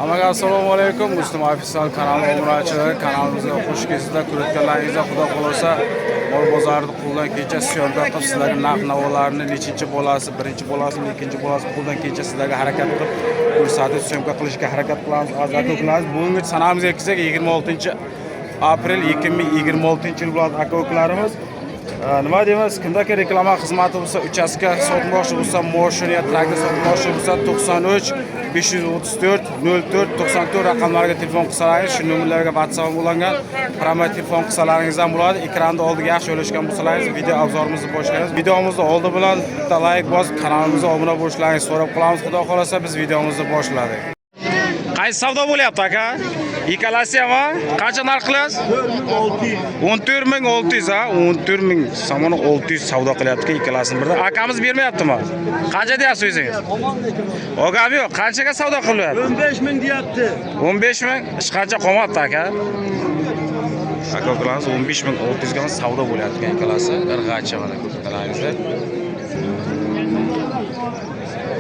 Hammaga assalomu alaykum. Muslim ofisial kanali obunachilar, kanalimizga xush kelibsizlar. Ko'rayotganlaringizda Xudo xolosa mol bozorida qo'ldan kecha syomka qilib sizlarga narx-navolarni nechinchi bo'lasi, birinchi bo'lasimi, ikkinchi bo'lasimi qo'ldan kecha sizlarga harakat qilib ko'rsatib syomka qilishga harakat qilamiz. Azaka qilamiz. Bugungi sanamizga kelsak 26-aprel 2026-yil bo'ladi aka-ukalarimiz. Nima deymiz? Kimdagi reklama xizmati bo'lsa, uchastka sotmoqchi bo'lsa, mashina, traktor sotmoqchi bo'lsa 93 534 04 94 raqamlariga telefon qilsalaringiz, shu nomerlarga WhatsApp bo'langan promot telefon qilsalaringiz ham bo'ladi. Ekranda oldiga yaxshi joylashgan bo'lsalaringiz, video obzorimizni boshlaymiz. Videomizni oldi bilan bitta like bosib, kanalimizga obuna bo'lishlaringizni so'rab qolamiz. Xudo xolasa biz videomizni boshladik. Qaysi savdo bo'lyapti aka? Ikkalasi ham qancha narx qilasiz? 14600 ha, 14000 somon 600 savdo qilyapti ikkalasini birdan. Akamiz bermayaptimi? Qancha deyapsiz o'zingiz? Ogami yo'q, qanchaga savdo qilyapti? 15000 deyapti. 15000? Hech qancha qolmadi aka. Aka-ukalarimiz 15600 ga savdo bo'lyapti ikkalasi. Bir g'acha mana ko'rsatingizda.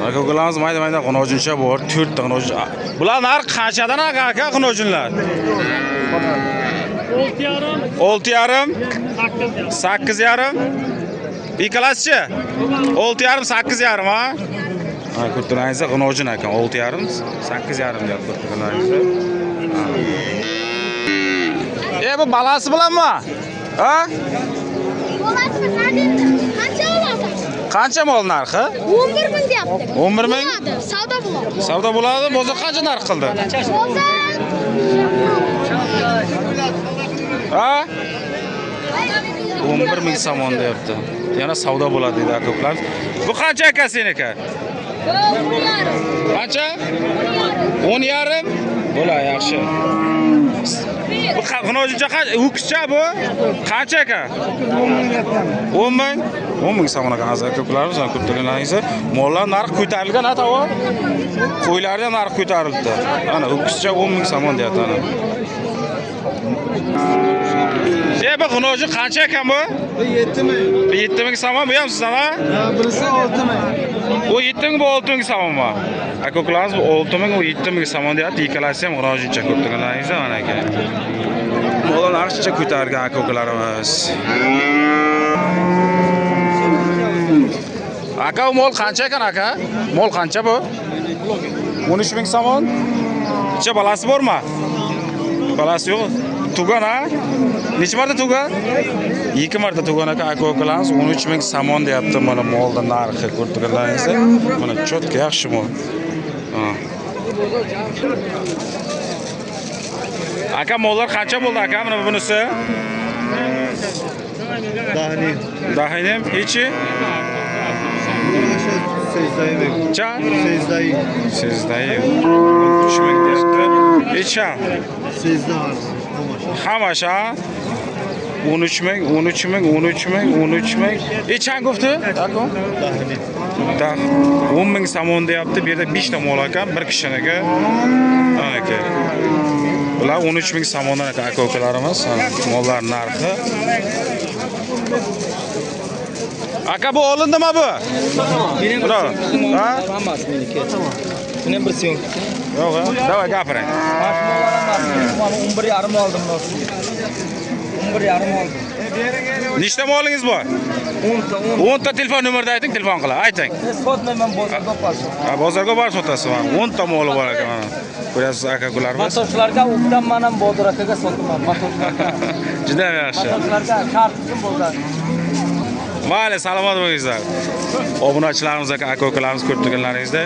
Aka-ukalarimiz mayda-mayda qonojincha bor, 4 ta qonojin. Bular narx qanchadan aka qonojinlar? 6,5 8,5 ikkalasichi? 6,5 8,5 ha? Ha, ko'rtingizda qonojin aka 6,5 8,5 deyapti ko'rtingizda. Bu balasi bilanmi? Ha? Bolasi qancha oladi? Qancha mol narxi? 11000 deyapti. 11000? Savdo bo'ladi. Savdo bo'ladi. Bozor qancha narx qildi? Ha? 11000 somon deyapti. Yana savdo bo'ladi dedi aka-ukalar. Bu qancha aka seniki? Qancha? 10,5. Bo'la yaxshi. Bu qancha ho'kizcha bu? Qancha aka? 10,000. 10,000 somon aka aka-ukalarimiz ko'rtirganlaringizda mollar narx ko'tarilgan atavo. Qo'ylarga narx ko'tarildi. Ana ho'kizcha 10,000 somon deyapti ana. Bu xunoji qancha ekan bu? 7000. 7000 somon bu ham sizdan ha? Birisi 6000. Bu 7000 bu 6000 somonmi? Aka-ukalarimiz bu 6000 u 7000 somon deyapti. Ikkalasi ham xunojincha ko'rtirganlaringizda mana aka. Mollar narxcha ko'targan aka-ukalarimiz. Aka mol qancha ekan aka? Mol qancha bu? 13000 somon. Necha balasi bormi? Balasi yo'q. Tugan ha? Necha marta tugan? 2 marta tugan aka-ukalarimiz 13000 somon deyapti mana molda narxi ko'rtirganlaringizda. Mana cho'tka yaxshi mol. Aka mollar qancha bo'ldi aka mana bunisi? Dahini hichi? Cha? Sezdayı. 3000 deyapti. Hicha? Hamash ha? 13000. Echan gufti? Aka? Da 10000 somon deyapti. Bu yerda 5 ta mol ekan, bir kishiniki. Aka. Bular 13000 somondan aka-ukalarimiz. Mollar narxi. Aka bu olindimi bu? Bravo. Ha? Hammasi meniki. Buni bir so'ng. Yo'q, davay gapiring. 11,5 oldim. 11,5 oldim. Nechta molingiz bor? 10 ta telefon nomerda ayting, telefon qilib ayting. Sotmayman bozorga borishim. Ha, bozorga borib sotasizmi? 10 ta moli bor ekan mana. Ko'rasiz aka-ukalarimiz. Motorchilarga o'tdan men ham bozor akaga sotaman. Motorchilarga. Juda yaxshi. Motorchilarga kartizim bozor. Mayli, salomat bo'lingizlar. Obunachilarimiz aka-ukalarimiz ko'rtirganlaringizda.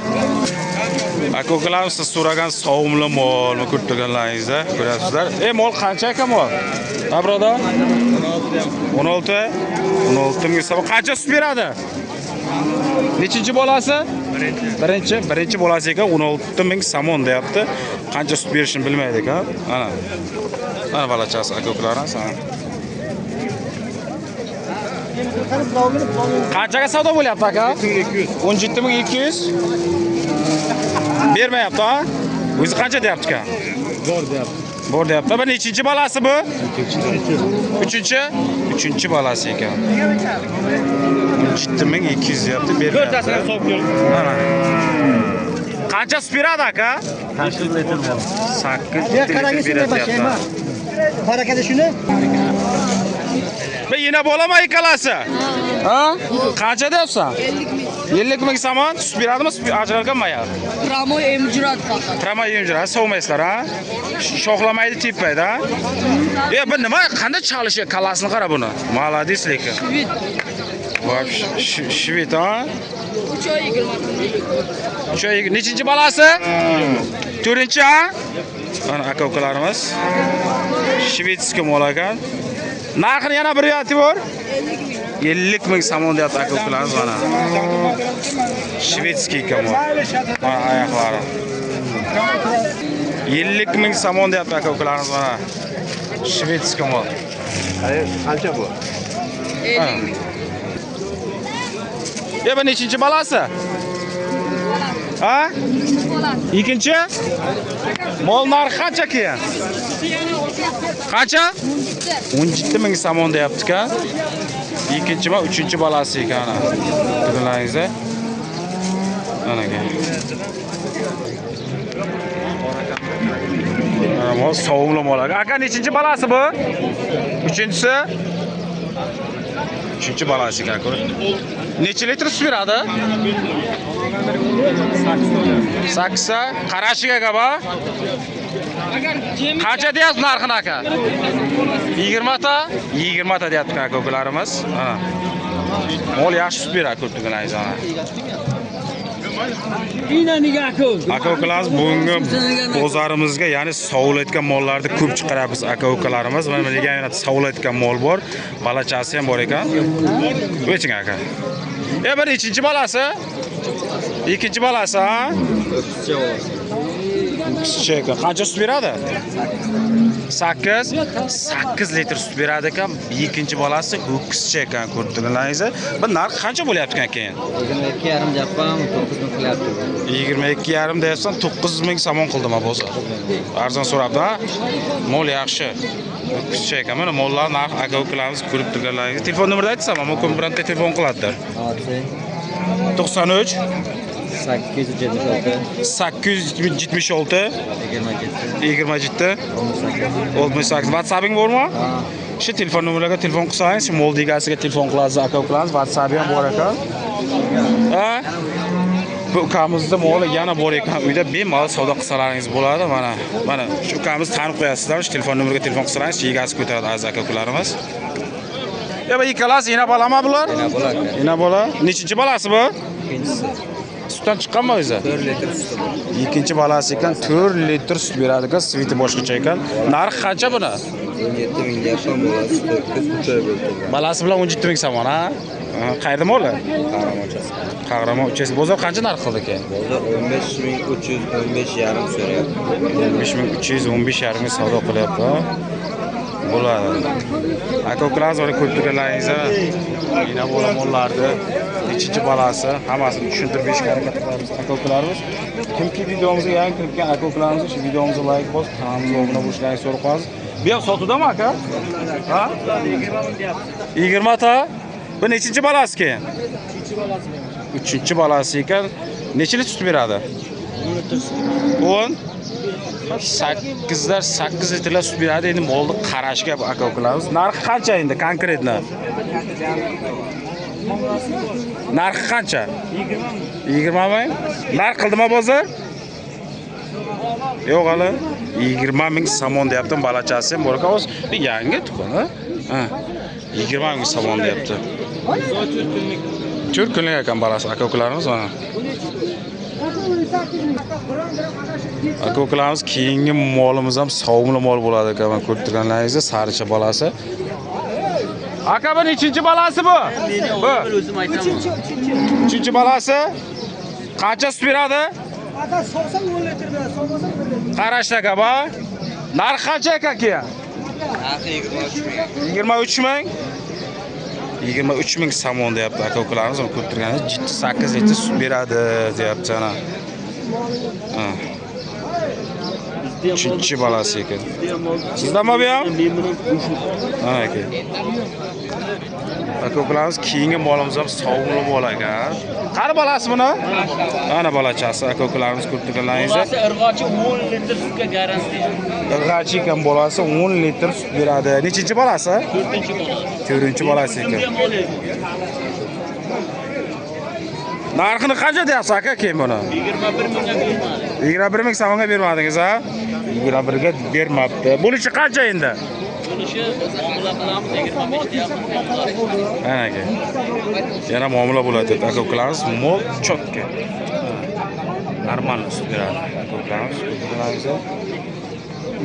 Aka-ukalarimiz siz so'ragan sovumli molni ko'rtirganlaringizda ko'rasizlar. Mol qancha ekan mol? Ha, birodar? 16. 16000 somon. Qancha sut beradi? Nechinchi bolasi? Birinchi bolasi ekan 16000 somon deyapti. Qancha sut berishini bilmaydi ekan. Ana. Mana balachasi aka-ukalarimiz. Qanchaga savdo bo'lyapti aka? 17200. Bermayapti ha? O'zi qancha deyapti aka? Bor deyapti. Bu nechinchi balasi bu? 3-chi balasi ekan. 7200 deyapti. Bermayapti. To'rtasini hisob ko'ring. Mana. Qancha sut beradi aka? 8 litr bor. 8 Ya litr qarang beradi shuni deyapti. bashaymi? Barakada shuni. Ben yine bo'laman ikkalasi. Ha? Qancha deyapsan? 50 ming samon sut beradimi? Sut ajralganmi ya? Pramo emjurat faqat. Trama yemjira, sovmaysizlar ha? Shoxlamaydi, tepmaydi ha? Bu nima? Qanday chalishi kalasini qara buni. Молодец lekin. Shvit. Вообще shvit ha? 3 oy 20. O'sha nechinchi balasi? 4-chi ha? Mana aka ukalarimiz. Shvetskiy mol ekan. Narxini yana bir aytib bor. 50 ming somon deyapti aka ukalarimiz mana. Shvetskiy ekan bu. Mana oyoqlari. 50 ming somon deyapti aka ukalarimiz mana. Shvetskiy mol. Qancha bu? 50 ming. Bu nechinchi balasi? Ha? Ikkinchi? Mol narxi qancha keyin? Qancha? 17 ming somon deyapti-ku. Ikkinchi va uchinchi balasi ekan. Bilaringizda. Mana aka. Mol sovumli mol. Aka nechinchi balasi bu? Uchinchisi? Uchinchi balasi ekan. Necha litr sut beradi? 8 qarashiga gaba. Qancha deyapsiz narxini aka? 20 ta? 20 ta deyapti aka ukalarimiz. Mana. Mol yaxshi sut beradi ko'rdigingiz ana. Aka ukalarimiz bugungi bozorimizga, ya'ni sovulayotgan mollarni ko'p chiqaramiz aka ukalarimiz. Mana degan sovulayotgan mol bor, balachasi ham bor ekan. O'ching aka. Bir ikkinchi balasi? Ikkinchi balasi ha? Qizcha qancha sut beradi? 8 litr sut beradi ekan. Ikkinchi balasi ho'kizcha ekan ko'rdigingiz. Bu narx qancha bo'lyapti ekan keyin? 22,5 japam 9 ming qilyapti. 22,5 deyapsan, 9 ming somon qildim ha bozor. Arzon so'rabdi ha? Mol yaxshi. Ho'kizcha ekan. Mana mollar narx aka ukalarimiz ko'rib turganlaringiz. Telefon nomerni aytsam, mumkin bironta telefon qiladilar. 93 876 27 68. WhatsApp'ing bormi? Shu telefon nomerlarga telefon qilsangiz, shu mol egasiga telefon qilasiz aka ukalarimiz. WhatsApp'i ham bor ekan. Ha? Bu ukamizda mol yana bor ekan. Uyda bemalol savdo qilsalaringiz bo'ladi. Mana shu ukamizni tanib qo'yasizlar. Shu telefon nomeriga telefon qilsangiz, egasi ko'taradi aziz aka ukalarimiz. Bu ikkalasi yana bolami bular? Yana bola. Nechinchi balasi bu? Ikkinchisi. Sutdan chiqqanmi o'zi? 4 litr sut bor. Ikkinchi balasi ekan, 4 litr sut beradi ekan, sviti boshqacha ekan. Narxi qancha buni? 17 ming japam bolasi 3 oy bo'ldi. Balasi bilan 17 ming somon, ha? Qayerda moli? Qahramonchasi. Qahramon uchasi. Bozor qancha narx qildi keyin? Bozor 15,315 yarim so'rayapti. 15,315 ming savdo qilyapti, ha? Bo'ladi. Aka ukalarimiz ora ko'p turganlaringiz, yana bola mollarni nechinchi balasi, hammasini tushuntirib berishga harakat qilamiz aka ukalarimiz. Kimki videomizga yangi kirib kelgan aka ukalarimiz shu videomizni like bosib, kanalimizga obuna bo'lishlaringizni so'rab qolamiz. Bu yoq sotuvdami aka? Ha? 20 ta. Bu nechinchi balasi keyin? 3-chi balasi ekan. Necha litr sut beradi? 10 8 litrlar sut beradi. Endi molni qarashga aka ukalarimiz. Narxi qancha endi konkretno? Narxi qancha? 20 ming. Narx qildimi bozor? Yo'q hali. 20 ming somon deyapti, balachasi ham bor ekan. Bu yangi tuxum, ha? 20 ming somon deyapti. 4 kunlik ekan balasi aka ukalarimiz mana. Aka ukalarimiz keyingi molimiz ham sovumli mol bo'ladi ekan. Men ko'rib turganlaringizda saricha balasi. Aka bu nechinchi balasi bu? Bu O'zim aytaman. 3-chi balasi. Qancha sut beradi? Aka 90 litr beradi, so'rasa beradi. Qarashda aka bu. Narxi qancha ekan keyin? Narxi 23 ming. 23 ming somon deyapti aka ukalarimiz. Uni ko'rib turganingiz 8 litr sut beradi deyapti ana. Ha. 3-chi balasi ekan. Sizdanmi bu ham? Ha aka. Aka ukalarimiz keyingi molimiz ham sovumli mol ekan. Qani bolasi buni? Ana bolachasi, aka-ukalarimiz ko'rib turganlaringizda. Bolasi irg'ochi 10 litr sutga garantiya. Irg'achi ekan bolasi 10 litr sut beradi. Nechinchi bolasi? 4-chi bolasi. 4-chi bolasi ekan. Narxini qancha deyapsiz aka keyin buni? 21 mingga bermadi. 21 ming so'mga bermadingiz ha? 21 ga bermabdi. Bo'lishi qancha endi? Bo'lishi muomala qilamiz 25 deyapmiz. Ana aka. Yana muomala bo'ladi. Aka-ukalarimiz mol chotka. Normal sut beradi. Aka-ukalarimiz ko'rganlaringizda.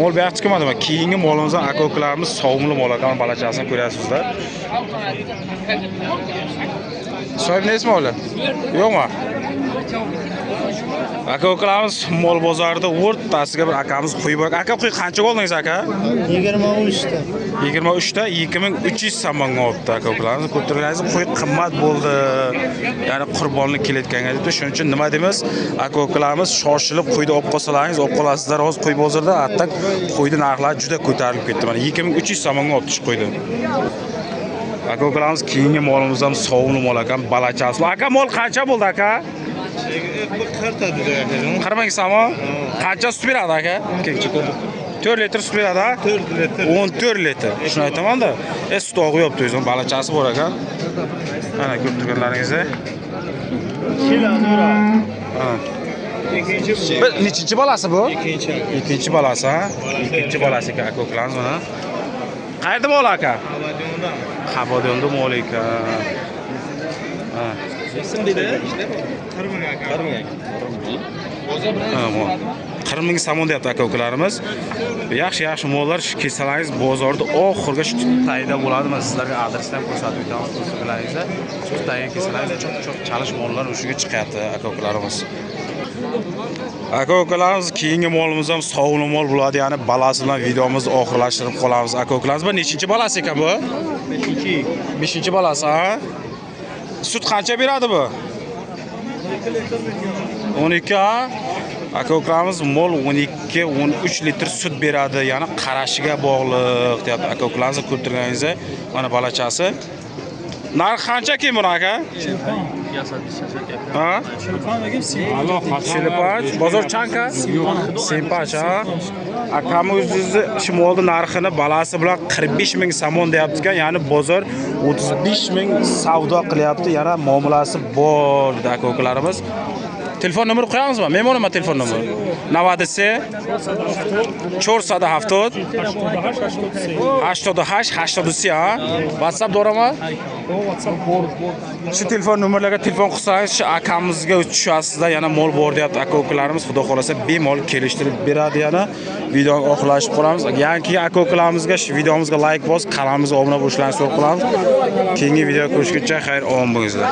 Mol bayaq chiqmadimi? Keyingi molimizdan aka-ukalarimiz sovumli mol ekan, balachasini ko'ryapsizlar. So'yibni ismi yo'qmi? Aka-ukalarimiz mol bozorida o'rtasiga bir akamiz qo'yib bor. Aka qo'y qancha oldingiz aka? 23 ta. 23 ta 2300 so'mga olibdi aka-ukalarimiz. Ko'rtirganingiz qo'y qimmat bo'ldi. Ya'ni qurbonlik kelayotganga deb shuning uchun nima deymiz? Aka-ukalarimiz shoshilib qo'yni olib qolsalaringiz, olib qolasizlar. Hozir qo'y bozorida hatto qo'yni narxlari juda ko'tarilib ketdi. Mana 2300 so'mga olibdi shu qo'yni. Aka-ukalarimiz keyingi molimiz ham sovunli mol ekan, balachasi. Aka mol qancha bo'ldi aka? 40 ming so'm. Qancha sut beradi aka? 4 litr sut beradi ha? 4 litr. 14 litr. Shuni aytaman-da. Sut og'iyapti o'zim, balachasi bor ekan. Mana ko'rib turganlaringizda. Nechinchi bolasi bu? Ikkinchi bolasi ha? Ikkinchi bolasi ekan aka-ukalarimiz mana. Qayerda mol aka? Xabodonda mol ekan. Ha. Ism dedi. 40 ming so'm deyapti aka-ukalarimiz. Yaxshi mollar kelsalaringiz bozorda oxirga shu tayda bo'ladi. Men sizlarga adresni ham ko'rsatib o'taman. Ko'rsatganlaringizda shu tayga kelsalaringiz cho'q chalish mollar o'shiga chiqyapti aka-ukalarimiz. Aka-ukalarimiz keyingi molimiz ham sovunli mol bo'ladi, ya'ni balasi bilan videomizni oxirlashtirib qolamiz. Aka-ukalarimiz bu nechinchi balasi ekan bu? 5-chi balasi ha? Sut qancha beradi bu? 12 ha? Aka-ukalarimiz mol 12-13 litr sut beradi, ya'ni qarashiga bog'liq deyapti. Aka-ukalarimizni ko'rib turganingizda mana balachasi. Narx qancha keyin buni aka? Ha? Silipach, bozorchanka? Simpach ha? Akamiz o'zi shu molning narxini balasi bilan 45 ming so'm deyapti ekan, ya'ni bozor 35 ming savdo qilyapti, yana muomalasi bor dedi aka-ukalarimiz. Telefon nomeri qo'yamizmi? Men bo'laman telefon nomeri. 97 470 88 83 ha? WhatsApp do'rami? Shu telefon nomerlarga telefon qilsangiz shu akamizga tushasizlar. Yana mol bor deyapti aka-ukalarimiz. Xudo xolasa bemalol kelishtirib beradi. Yana videoni oxirlashib qolamiz. Yangi aka-ukalarimizga shu videomizga like bos, kanalimizga obuna bo'lishlarini so'rab qolamiz. Keyingi video ko'rishguncha xayr omon bo'linglar.